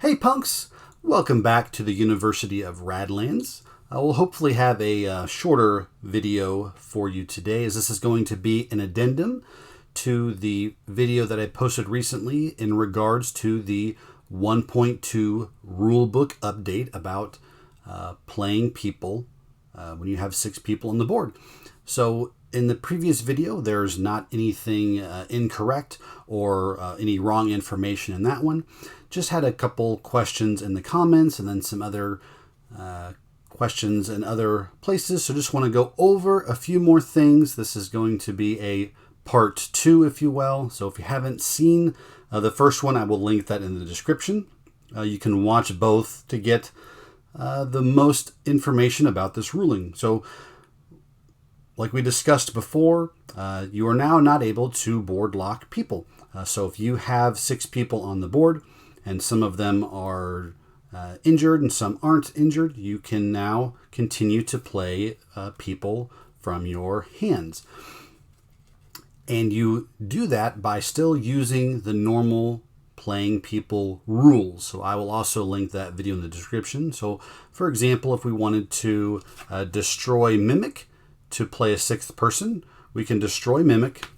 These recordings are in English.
Hey punks! Welcome back to the University of Radlands. We'll hopefully have a shorter video for you today, as this is going to be an addendum to the video that I posted recently in regards to the 1.2 rulebook update about playing people when you have 6 people on the board. So in the previous video, there's not anything incorrect or any wrong information in that one. Just had a couple questions in the comments and then some other questions in other places. So just want to go over a few more things. This is going to be a part 2, if you will. So if you haven't seen the first one, I will link that in the description. You can watch both to get the most information about this ruling. So like we discussed before, you are now not able to board lock people. So if you have 6 people on the board and some of them are injured and some aren't injured, you can now continue to play people from your hands. And you do that by still using the normal playing people rules. So I will also link that video in the description. So for example, if we wanted to destroy Mimic to play a 6th person, we can destroy Mimic.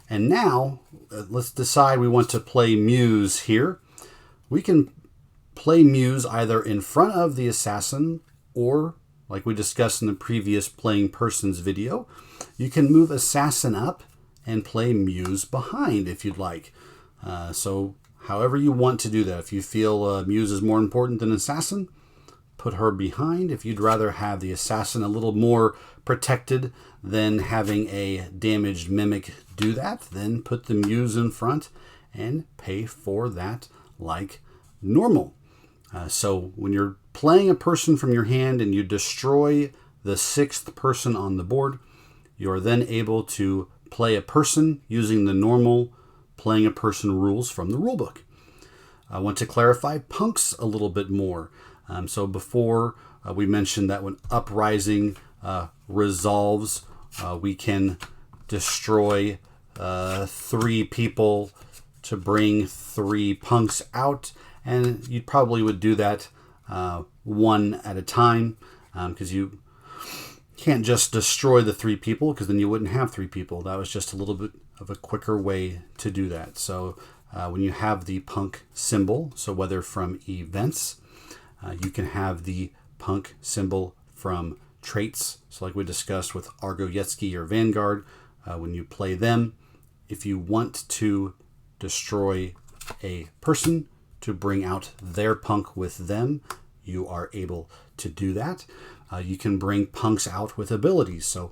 And now let's decide we want to play Muse here. We can play Muse either in front of the assassin or, like we discussed in the previous playing persons video, you can move assassin up and play Muse behind if you'd like. So however you want to do that. If you feel Muse is more important than assassin, put her behind. If you'd rather have the assassin a little more protected than having a damaged Mimic do that, then put the Muse in front and pay for that like normal. So when you're playing a person from your hand and you destroy the 6th person on the board, you're then able to play a person using the normal playing a person rules from the rulebook. I want to clarify punks a little bit more. So before we mentioned that when uprising resolves, we can destroy 3 people to bring 3 punks out, and you probably would do that one at a time, because you can't just destroy the 3 people, because then you wouldn't have 3 people. That was just a little bit of a quicker way to do that. So when you have the punk symbol, so whether from events, you can have the punk symbol from traits. So like we discussed with Argoyetsky or Vanguard, when you play them, if you want to destroy a person to bring out their punk with them, you are able to do that. You can bring punks out with abilities. So,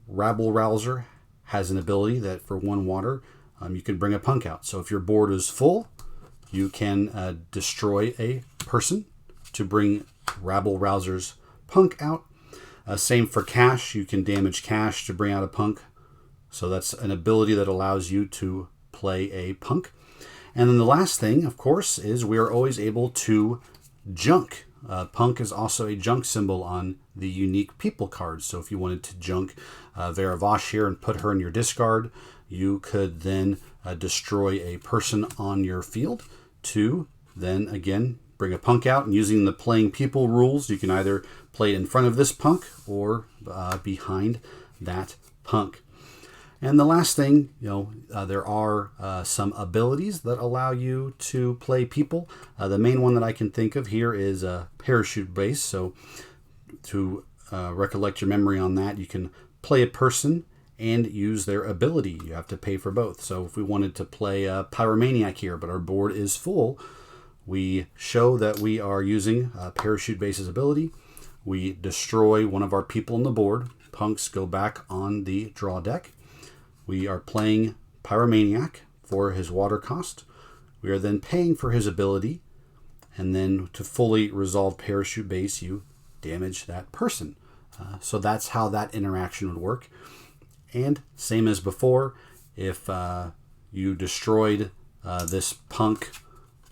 Rabble Rouser has an ability that for 1 water, you can bring a punk out. So if your board is full, you can destroy a person to bring Rabble Rouser's punk out. Same for Cash. You can damage Cash to bring out a punk. So that's an ability that allows you to play a punk. And then the last thing, of course, is we are always able to junk. Punk is also a junk symbol on the unique people cards. So if you wanted to junk Vera Vosh here and put her in your discard, you could then destroy a person on your field to then again bring a punk out. And using the playing people rules, you can either play it in front of this punk or behind that punk. And the last thing, there are some abilities that allow you to play people. The main one that I can think of here is parachute base. So to recollect your memory on that, you can play a person and use their ability. You have to pay for both. So if we wanted to play a Pyromaniac here, but our board is full, we show that we are using parachute base's ability. We destroy one of our people on the board. Punks go back on the draw deck. We are playing Pyromaniac for his water cost. We are then paying for his ability. And then to fully resolve parachute base, you damage that person. So that's how that interaction would work. And same as before, if you destroyed this punk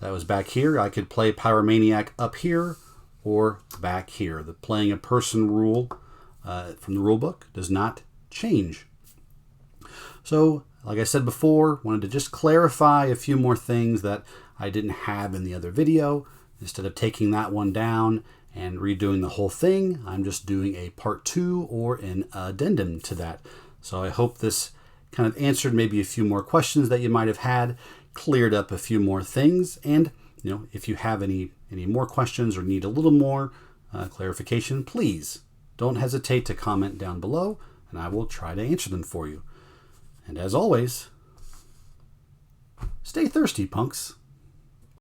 that was back here, I could play Pyromaniac up here or back here. The playing a person rule from the rulebook does not change. So, like I said before, wanted to just clarify a few more things that I didn't have in the other video. Instead of taking that one down and redoing the whole thing, I'm just doing a part 2 or an addendum to that. So I hope this kind of answered maybe a few more questions that you might have had, cleared up a few more things, and if you have any more questions or need a little more clarification, please don't hesitate to comment down below, and I will try to answer them for you. And as always, stay thirsty, punks.